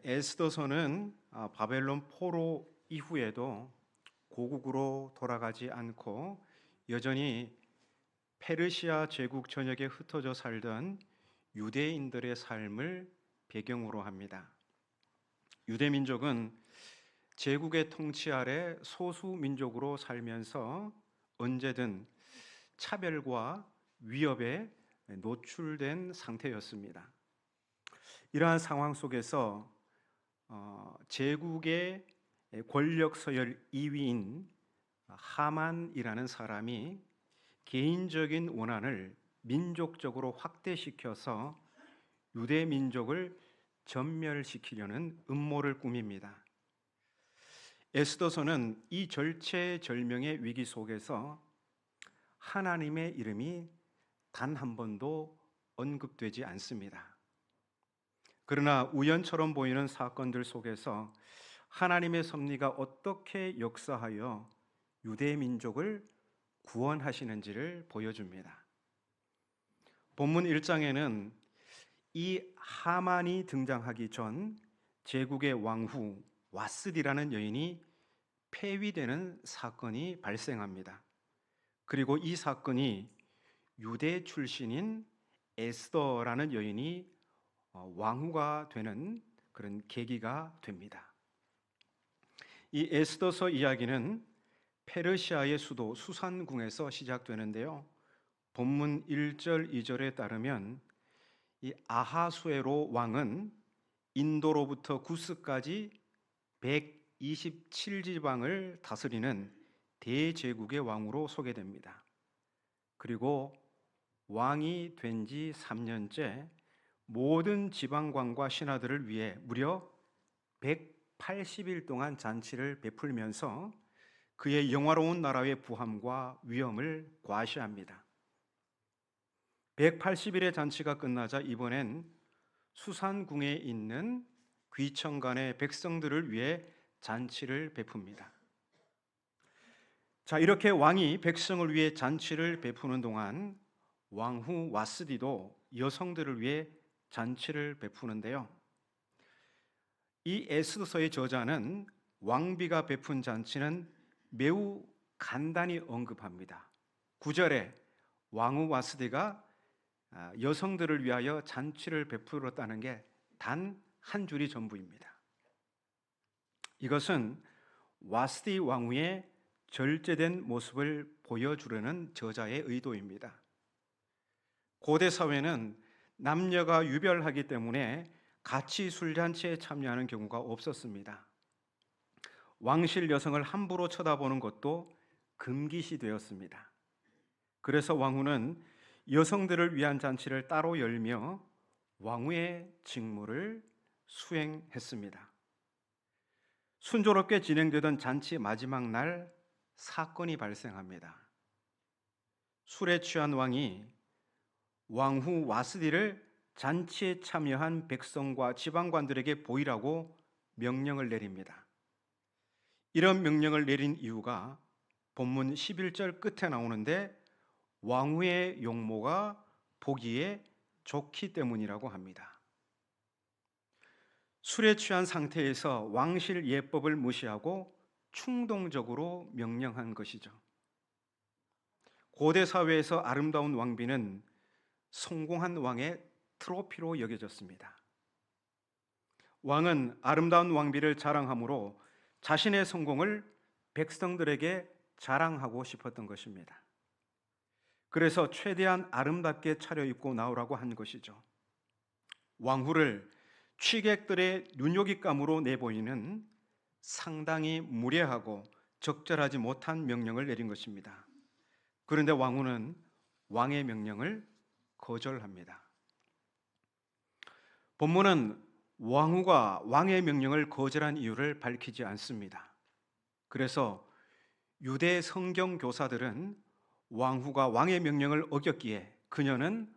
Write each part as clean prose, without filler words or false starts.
에스더서는 바벨론 포로 이후에도 고국으로 돌아가지 않고 여전히 페르시아 제국 전역에 흩어져 살던 유대인들의 삶을 배경으로 합니다. 유대 민족은 제국의 통치 아래 소수 민족으로 살면서 언제든 차별과 위협에 노출된 상태였습니다. 이러한 상황 속에서 제국의 권력 서열 2위인 하만이라는 사람이 개인적인 원한을 민족적으로 확대시켜서 유대 민족을 전멸시키려는 음모를 꾸밉니다. 에스더서는 이 절체절명의 위기 속에서 하나님의 이름이 단 한 번도 언급되지 않습니다. 그러나 우연처럼 보이는 사건들 속에서 하나님의 섭리가 어떻게 역사하여 유대 민족을 구원하시는지를 보여줍니다. 본문 1장에는 이 하만이 등장하기 전 제국의 왕후 와스디라는 여인이 폐위되는 사건이 발생합니다. 그리고 이 사건이 유대 출신인 에스더라는 여인이 왕후가 되는 그런 계기가 됩니다. 이 에스더서 이야기는 페르시아의 수도 수산궁에서 시작되는데요. 본문 1절, 2절에 따르면 이 아하수에로 왕은 인도로부터 구스까지 127지방을 다스리는 대제국의 왕으로 소개됩니다. 그리고 왕이 된 지 3년째 모든 지방관과 신하들을 위해 무려 180일 동안 잔치를 베풀면서 그의 영화로운 나라의 부함과 위엄을 과시합니다. 180일의 잔치가 끝나자 이번엔 수산궁에 있는 귀청간의 백성들을 위해 잔치를 베풉니다. 자, 이렇게 왕이 백성을 위해 잔치를 베푸는 동안 왕후 와스디도 여성들을 위해 잔치를 베푸는데요. 이 에스더서의 저자는 왕비가 베푼 잔치는 매우 간단히 언급합니다. 9절에 왕후 와스디가 여성들을 위하여 잔치를 베풀었다는 게 단 한 줄이 전부입니다. 이것은 와스디 왕후의 절제된 모습을 보여주려는 저자의 의도입니다. 고대 사회는 남녀가 유별하기 때문에 같이 술잔치에 참여하는 경우가 없었습니다. 왕실 여성을 함부로 쳐다보는 것도 금기시되었습니다. 그래서 왕후는 여성들을 위한 잔치를 따로 열며 왕후의 직무를 수행했습니다. 순조롭게 진행되던 잔치 마지막 날 사건이 발생합니다. 술에 취한 왕이 왕후 와스디를 잔치에 참여한 백성과 지방관들에게 보이라고 명령을 내립니다. 이런 명령을 내린 이유가 본문 11절 끝에 나오는데 왕후의 용모가 보기에 좋기 때문이라고 합니다. 술에 취한 상태에서 왕실 예법을 무시하고 충동적으로 명령한 것이죠. 고대 사회에서 아름다운 왕비는 성공한 왕의 트로피로 여겨졌습니다. 왕은 아름다운 왕비를 자랑함으로 자신의 성공을 백성들에게 자랑하고 싶었던 것입니다. 그래서 최대한 아름답게 차려입고 나오라고 한 것이죠. 왕후를 취객들의 눈요깃감으로 내보이는 상당히 무례하고 적절하지 못한 명령을 내린 것입니다. 그런데 왕후는 왕의 명령을 거절합니다. 본문은 왕후가 왕의 명령을 거절한 이유를 밝히지 않습니다. 그래서 유대 성경 교사들은 왕후가 왕의 명령을 어겼기에 그녀는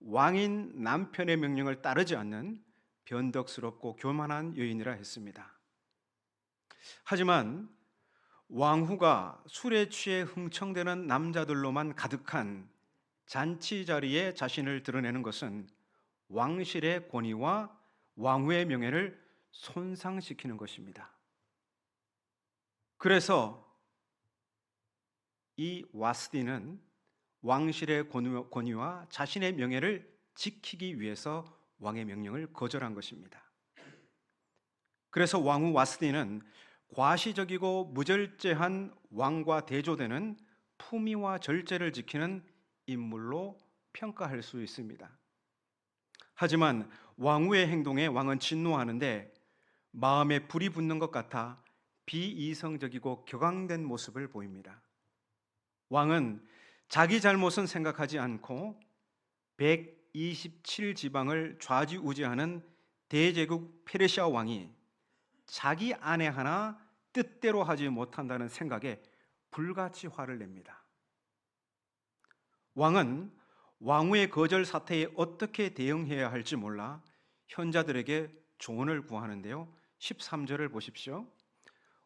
왕인 남편의 명령을 따르지 않는 변덕스럽고 교만한 여인이라 했습니다. 하지만 왕후가 술에 취해 흥청대는 남자들로만 가득한 잔치 자리에 자신을 드러내는 것은 왕실의 권위와 왕후의 명예를 손상시키는 것입니다. 그래서 이 와스디는 왕실의 권위와 자신의 명예를 지키기 위해서 왕의 명령을 거절한 것입니다. 그래서 왕후 와스디는 과시적이고 무절제한 왕과 대조되는 품위와 절제를 지키는 인물로 평가할 수 있습니다. 하지만 왕후의 행동에 왕은 진노하는데 마음에 불이 붙는 것 같아 비이성적이고 격앙된 모습을 보입니다. 왕은 자기 잘못은 생각하지 않고 127지방을 좌지우지하는 대제국 페르시아 왕이 자기 아내 하나 뜻대로 하지 못한다는 생각에 불같이 화를 냅니다. 왕은 왕후의 거절 사태에 어떻게 대응해야 할지 몰라 현자들에게 조언을 구하는데요. 13절을 보십시오.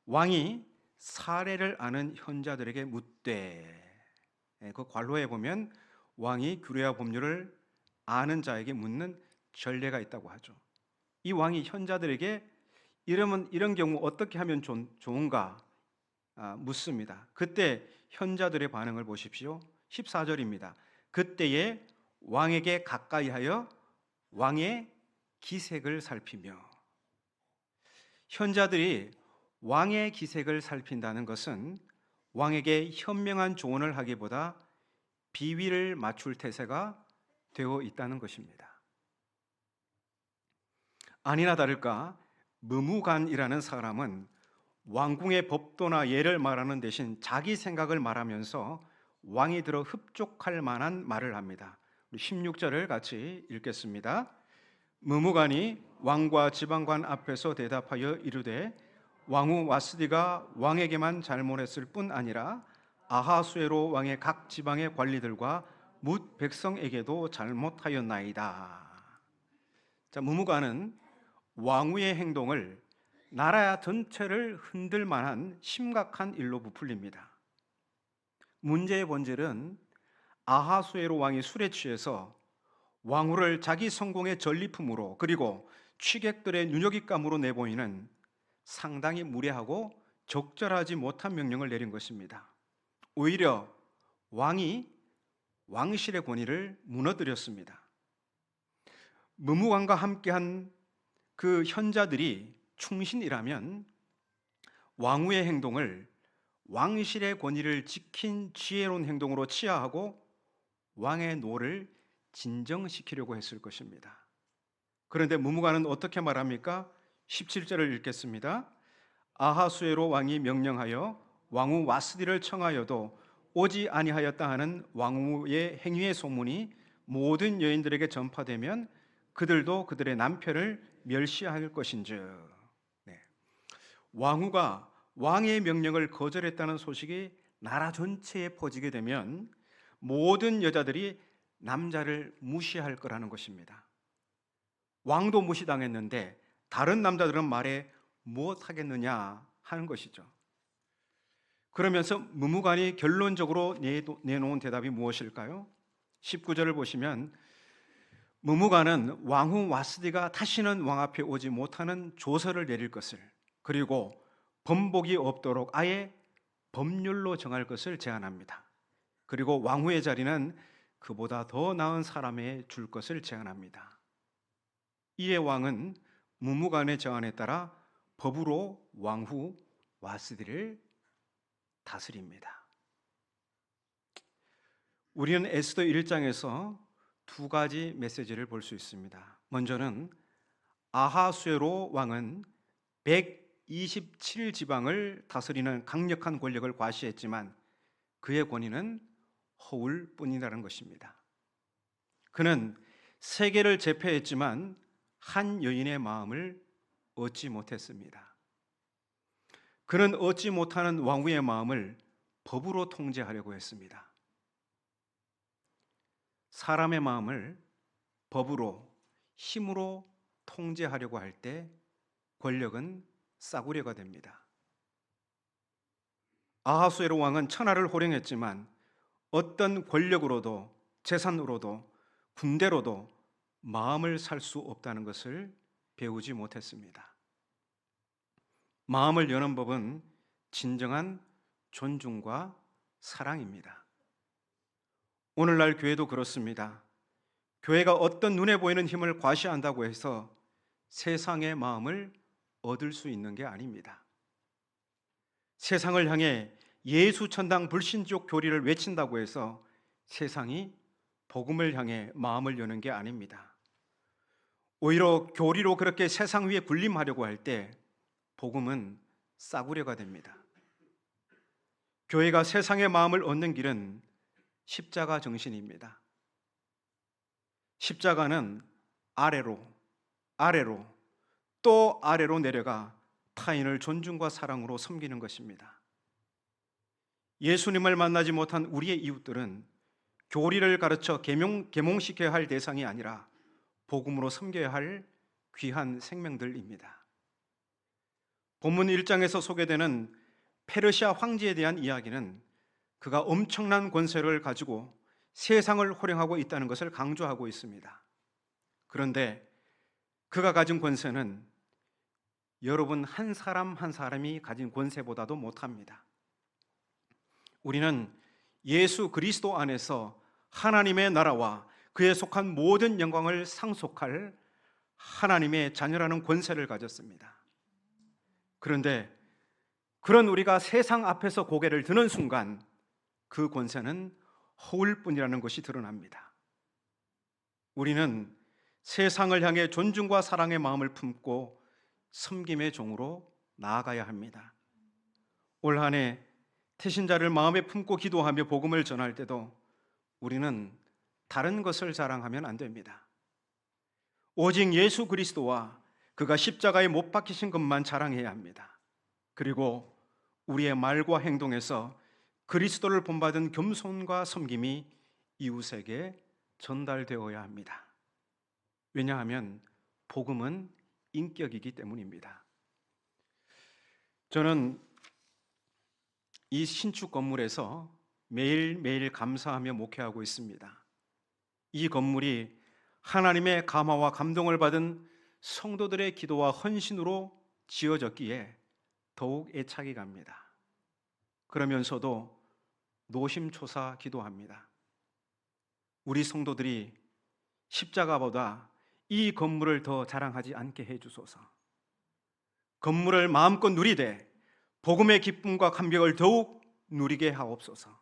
왕이 사례를 아는 현자들에게 묻되, 그 괄호에 보면 왕이 규례와 법률을 아는 자에게 묻는 전례가 있다고 하죠. 이 왕이 현자들에게 이런 경우 어떻게 하면 좋은가 묻습니다. 그때 현자들의 반응을 보십시오. 14절입니다. 그때에 왕에게 가까이하여 왕의 기색을 살피며, 현자들이 왕의 기색을 살핀다는 것은 왕에게 현명한 조언을 하기보다 비위를 맞출 태세가 되어 있다는 것입니다. 아니나 다를까 무무간이라는 사람은 왕궁의 법도나 예를 말하는 대신 자기 생각을 말하면서 왕이 들어 흡족할 만한 말을 합니다. 16절을 같이 읽겠습니다. 무무간이 왕과 지방관 앞에서 대답하여 이르되 왕후 와스디가 왕에게만 잘못했을 뿐 아니라 아하수에로 왕의 각 지방의 관리들과 뭇 백성에게도 잘못하였나이다. 자, 무무간은 왕후의 행동을 나라 전체를 흔들 만한 심각한 일로 부풀립니다. 문제의 본질은 아하수에로 왕이 술에 취해서 왕후를 자기 성공의 전리품으로 그리고 취객들의 눈여깃감으로 내보이는 상당히 무례하고 적절하지 못한 명령을 내린 것입니다. 오히려 왕이 왕실의 권위를 무너뜨렸습니다. 무무관과 함께한 그 현자들이 충신이라면 왕후의 행동을 왕실의 권위를 지킨 지혜로운 행동으로 치하하고 왕의 노를 진정시키려고 했을 것입니다. 그런데 무무관은 어떻게 말합니까? 17절을 읽겠습니다. 아하수에로 왕이 명령하여 왕후 와스디를 청하여도 오지 아니하였다 하는 왕후의 행위의 소문이 모든 여인들에게 전파되면 그들도 그들의 남편을 멸시할 것인즉. 네. 왕후가 왕의 명령을 거절했다는 소식이 나라 전체에 퍼지게 되면 모든 여자들이 남자를 무시할 거라는 것입니다. 왕도 무시당했는데 다른 남자들은 말에 무엇하겠느냐 하는 것이죠. 그러면서 무무관이 결론적으로 내놓은 대답이 무엇일까요? 19절을 보시면 무무관은 왕후 와스디가 다시는 왕 앞에 오지 못하는 조서를 내릴 것을, 그리고 번복이 없도록 아예 법률로 정할 것을 제안합니다. 그리고 왕후의 자리는 그보다 더 나은 사람에 줄 것을 제안합니다. 이에 왕은 무무관의 제안에 따라 법으로 왕후 와스디를 다스립니다. 우리는 에스더 1장에서 두 가지 메시지를 볼 수 있습니다. 먼저는 아하수에로 왕은 127지방을 다스리는 강력한 권력을 과시했지만 그의 권위는 허울 뿐이라는 것입니다. 그는 세계를 제패했지만 한 여인의 마음을 얻지 못했습니다. 그는 얻지 못하는 왕후의 마음을 법으로 통제하려고 했습니다. 사람의 마음을 법으로, 힘으로 통제하려고 할 때 권력은 싸구려가 됩니다. 아하수에로 왕은 천하를 호령했지만 어떤 권력으로도 재산으로도 군대로도 마음을 살 수 없다는 것을 배우지 못했습니다. 마음을 여는 법은 진정한 존중과 사랑입니다. 오늘날 교회도 그렇습니다. 교회가 어떤 눈에 보이는 힘을 과시한다고 해서 세상의 마음을 얻을 수 있는 게 아닙니다. 세상을 향해 예수 천당 불신족 교리를 외친다고 해서 세상이 복음을 향해 마음을 여는 게 아닙니다. 오히려 교리로 그렇게 세상 위에 군림하려고 할 때 복음은 싸구려가 됩니다. 교회가 세상의 마음을 얻는 길은 십자가 정신입니다. 십자가는 아래로 또 아래로 내려가 타인을 존중과 사랑으로 섬기는 것입니다. 예수님을 만나지 못한 우리의 이웃들은 교리를 가르쳐 계몽시켜야 할 대상이 아니라 복음으로 섬겨야 할 귀한 생명들입니다. 본문 1장에서 소개되는 페르시아 황제에 대한 이야기는 그가 엄청난 권세를 가지고 세상을 호령하고 있다는 것을 강조하고 있습니다. 그런데 그가 가진 권세는 여러분 한 사람 한 사람이 가진 권세보다도 못합니다. 우리는 예수 그리스도 안에서 하나님의 나라와 그에 속한 모든 영광을 상속할 하나님의 자녀라는 권세를 가졌습니다. 그런데 그런 우리가 세상 앞에서 고개를 드는 순간 그 권세는 허울뿐이라는 것이 드러납니다. 우리는 세상을 향해 존중과 사랑의 마음을 품고 섬김의 종으로 나아가야 합니다. 올 한 해 태신자를 마음에 품고 기도하며 복음을 전할 때도 우리는 다른 것을 자랑하면 안 됩니다. 오직 예수 그리스도와 그가 십자가에 못 박히신 것만 자랑해야 합니다. 그리고 우리의 말과 행동에서 그리스도를 본받은 겸손과 섬김이 이웃에게 전달되어야 합니다. 왜냐하면 복음은 인격이기 때문입니다. 저는 이 신축 건물에서 매일매일 감사하며 목회하고 있습니다. 이 건물이 하나님의 감화와 감동을 받은 성도들의 기도와 헌신으로 지어졌기에 더욱 애착이 갑니다. 그러면서도 노심초사 기도합니다. 우리 성도들이 십자가보다 이 건물을 더 자랑하지 않게 해주소서. 건물을 마음껏 누리되 복음의 기쁨과 감격을 더욱 누리게 하옵소서.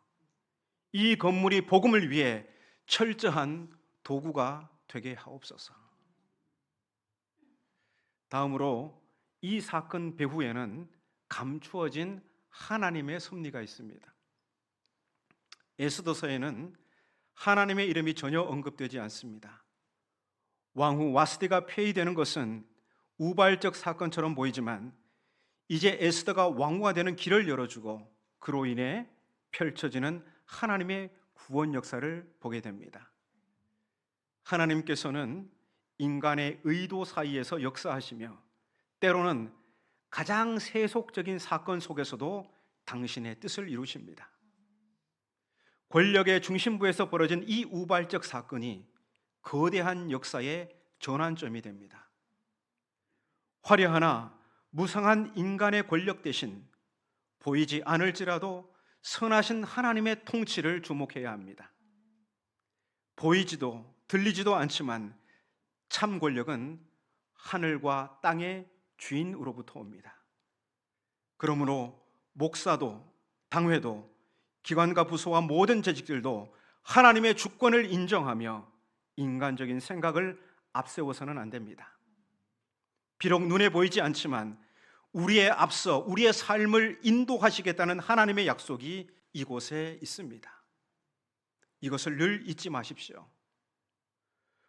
이 건물이 복음을 위해 철저한 도구가 되게 하옵소서. 다음으로 이 사건 배후에는 감추어진 하나님의 섭리가 있습니다. 에스더서에는 하나님의 이름이 전혀 언급되지 않습니다. 왕후 와스디가 폐위되는 것은 우발적 사건처럼 보이지만 이제 에스더가 왕후가 되는 길을 열어주고 그로 인해 펼쳐지는 하나님의 구원 역사를 보게 됩니다. 하나님께서는 인간의 의도 사이에서 역사하시며 때로는 가장 세속적인 사건 속에서도 당신의 뜻을 이루십니다. 권력의 중심부에서 벌어진 이 우발적 사건이 거대한 역사의 전환점이 됩니다. 화려하나 무상한 인간의 권력 대신 보이지 않을지라도 선하신 하나님의 통치를 주목해야 합니다. 보이지도 들리지도 않지만 참 권력은 하늘과 땅의 주인으로부터 옵니다. 그러므로 목사도 당회도 기관과 부서와 모든 재직들도 하나님의 주권을 인정하며 인간적인 생각을 앞세워서는 안 됩니다. 비록 눈에 보이지 않지만 우리의 앞서 우리의 삶을 인도하시겠다는 하나님의 약속이 이곳에 있습니다. 이것을 늘 잊지 마십시오.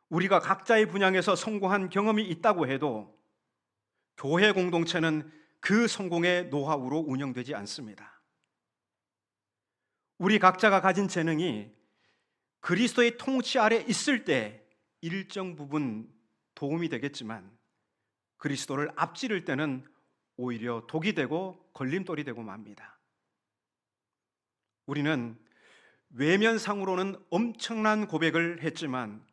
우리가 각자의 분야에서 성공한 경험이 있다고 해도 교회 공동체는 그 성공의 노하우로 운영되지 않습니다. 우리 각자가 가진 재능이 그리스도의 통치 아래 있을 때 일정 부분 도움이 되겠지만 그리스도를 앞지를 때는 오히려 독이 되고 걸림돌이 되고 맙니다. 우리는 외면상으로는 엄청난 고백을 했지만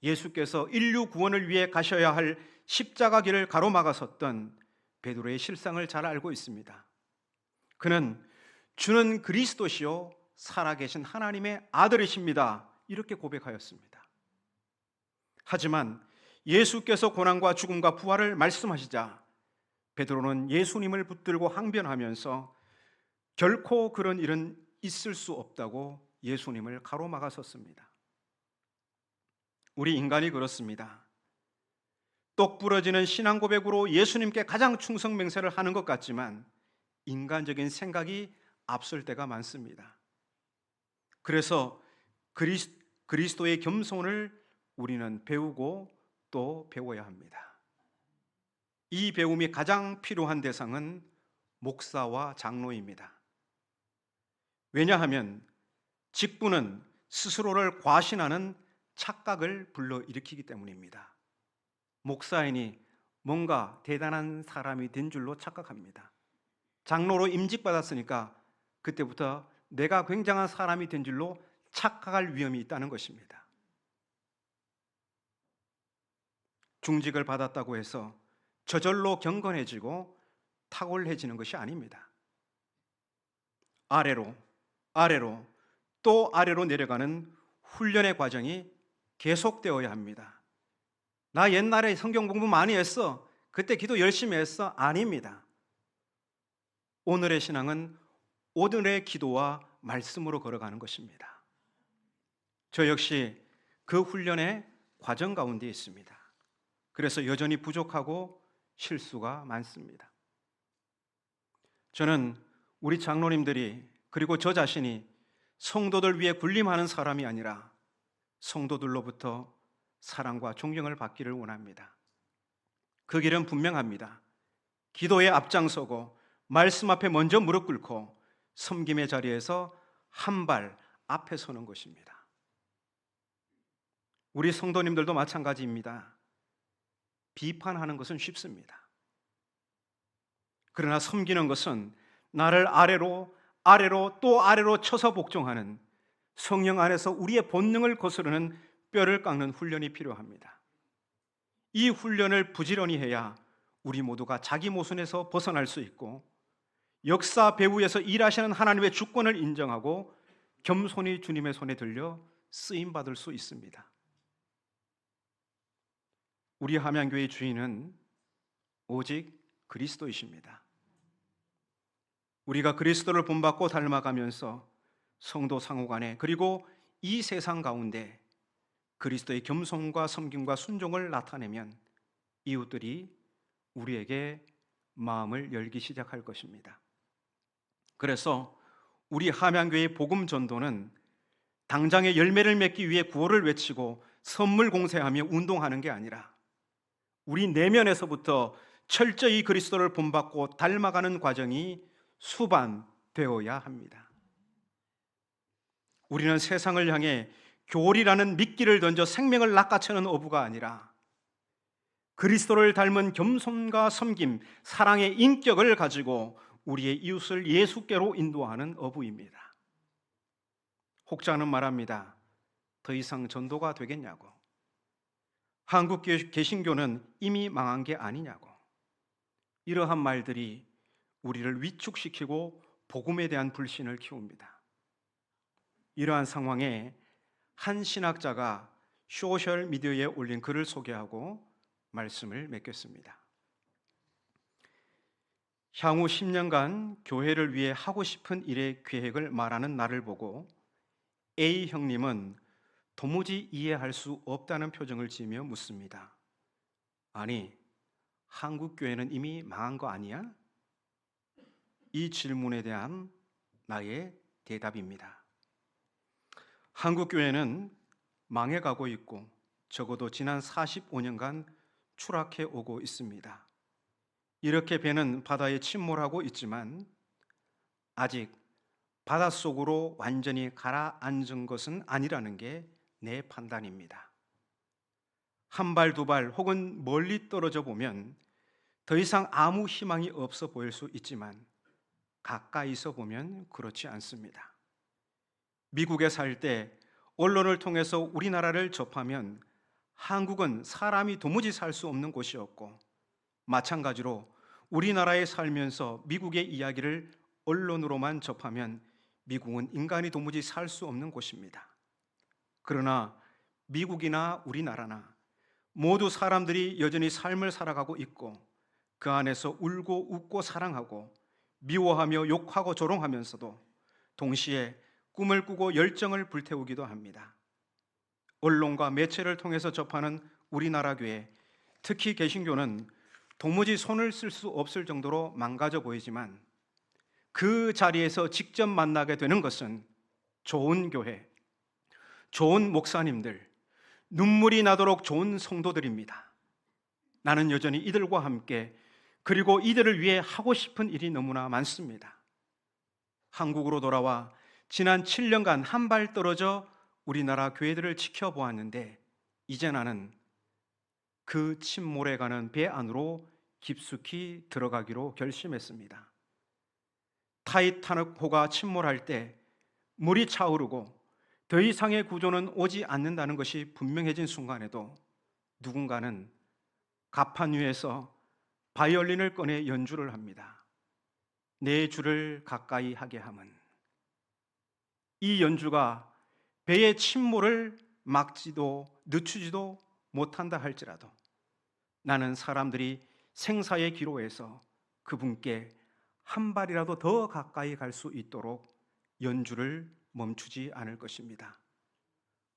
예수께서 인류 구원을 위해 가셔야 할 십자가 길을 가로막아섰던 베드로의 실상을 잘 알고 있습니다. 그는 주는 그리스도시요 살아계신 하나님의 아들이십니다. 이렇게 고백하였습니다. 하지만 예수께서 고난과 죽음과 부활을 말씀하시자 베드로는 예수님을 붙들고 항변하면서 결코 그런 일은 있을 수 없다고 예수님을 가로막았었습니다. 우리 인간이 그렇습니다. 똑 부러지는 신앙 고백으로 예수님께 가장 충성 맹세를 하는 것 같지만 인간적인 생각이 앞설 때가 많습니다. 그래서 그리스도의 겸손을 우리는 배우고 또 배워야 합니다. 이 배움이 가장 필요한 대상은 목사와 장로입니다. 왜냐하면 직분은 스스로를 과신하는 착각을 불러일으키기 때문입니다. 목사인이 뭔가 대단한 사람이 된 줄로 착각합니다. 장로로 임직받았으니까 그때부터 내가 굉장한 사람이 된 줄로 착각할 위험이 있다는 것입니다. 중직을 받았다고 해서 저절로 경건해지고 탁월해지는 것이 아닙니다. 아래로 또 아래로 내려가는 훈련의 과정이 계속되어야 합니다. 나 옛날에 성경 공부 많이 했어. 그때 기도 열심히 했어. 아닙니다. 오늘의 신앙은 오늘의 기도와 말씀으로 걸어가는 것입니다. 저 역시 그 훈련의 과정 가운데 있습니다. 그래서 여전히 부족하고 실수가 많습니다. 저는 우리 장로님들이 그리고 저 자신이 성도들 위해 군림하는 사람이 아니라 성도들로부터 사랑과 존경을 받기를 원합니다. 그 길은 분명합니다. 기도에 앞장서고 말씀 앞에 먼저 무릎 꿇고 섬김의 자리에서 한 발 앞에 서는 것입니다. 우리 성도님들도 마찬가지입니다. 비판하는 것은 쉽습니다. 그러나 섬기는 것은 나를 아래로 또 아래로 쳐서 복종하는 성령 안에서 우리의 본능을 거스르는 뼈를 깎는 훈련이 필요합니다. 이 훈련을 부지런히 해야 우리 모두가 자기 모순에서 벗어날 수 있고 역사 배후에서 일하시는 하나님의 주권을 인정하고 겸손히 주님의 손에 들려 쓰임받을 수 있습니다. 우리 함양교회의 주인은 오직 그리스도이십니다. 우리가 그리스도를 본받고 닮아가면서 성도 상호간에 그리고 이 세상 가운데 그리스도의 겸손과 섬김과 순종을 나타내면 이웃들이 우리에게 마음을 열기 시작할 것입니다. 그래서 우리 함양교회의 복음 전도는 당장의 열매를 맺기 위해 구호를 외치고 선물 공세하며 운동하는 게 아니라 우리 내면에서부터 철저히 그리스도를 본받고 닮아가는 과정이 수반되어야 합니다. 우리는 세상을 향해 교리라는 미끼를 던져 생명을 낚아채는 어부가 아니라 그리스도를 닮은 겸손과 섬김, 사랑의 인격을 가지고 우리의 이웃을 예수께로 인도하는 어부입니다. 혹자는 말합니다. 더 이상 전도가 되겠냐고. 한국 개신교는 이미 망한 게 아니냐고. 이러한 말들이 우리를 위축시키고 복음에 대한 불신을 키웁니다. 이러한 상황에 한 신학자가 소셜미디어에 올린 글을 소개하고 말씀을 맺겠습니다. 향후 10년간 교회를 위해 하고 싶은 일의 계획을 말하는 나를 보고 A 형님은 도무지 이해할 수 없다는 표정을 지으며 묻습니다. 아니, 한국 교회는 이미 망한 거 아니야? 이 질문에 대한 나의 대답입니다. 한국 교회는 망해가고 있고 적어도 지난 45년간 추락해 오고 있습니다. 이렇게 배는 바다에 침몰하고 있지만 아직 바닷속으로 완전히 가라앉은 것은 아니라는 게 내 판단입니다. 한 발, 두 발 혹은 멀리 떨어져 보면 더 이상 아무 희망이 없어 보일 수 있지만 가까이서 보면 그렇지 않습니다. 미국에 살 때 언론을 통해서 우리나라를 접하면 한국은 사람이 도무지 살 수 없는 곳이었고 마찬가지로 우리나라에 살면서 미국의 이야기를 언론으로만 접하면 미국은 인간이 도무지 살 수 없는 곳입니다. 그러나 미국이나 우리나라나 모두 사람들이 여전히 삶을 살아가고 있고 그 안에서 울고 웃고 사랑하고 미워하며 욕하고 조롱하면서도 동시에 꿈을 꾸고 열정을 불태우기도 합니다. 언론과 매체를 통해서 접하는 우리나라 교회, 특히 개신교는 도무지 손을 쓸 수 없을 정도로 망가져 보이지만 그 자리에서 직접 만나게 되는 것은 좋은 교회, 좋은 목사님들, 눈물이 나도록 좋은 성도들입니다. 나는 여전히 이들과 함께 그리고 이들을 위해 하고 싶은 일이 너무나 많습니다. 한국으로 돌아와 지난 7년간 한 발 떨어져 우리나라 교회들을 지켜보았는데 이제 나는 그 침몰에 가는 배 안으로 깊숙이 들어가기로 결심했습니다. 타이타닉호가 침몰할 때 물이 차오르고 더 이상의 구조는 오지 않는다는 것이 분명해진 순간에도 누군가는 갑판 위에서 바이올린을 꺼내 연주를 합니다. 내 주를 가까이 하게 함은. 이 연주가 배의 침몰을 막지도 늦추지도 못한다 할지라도 나는 사람들이 생사의 기로에서 그분께 한 발이라도 더 가까이 갈 수 있도록 연주를 멈추지 않을 것입니다.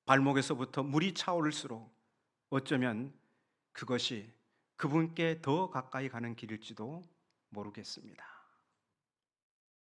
발목에서부터 물이 차오를수록 어쩌면 그것이 그분께 더 가까이 가는 길일지도 모르겠습니다.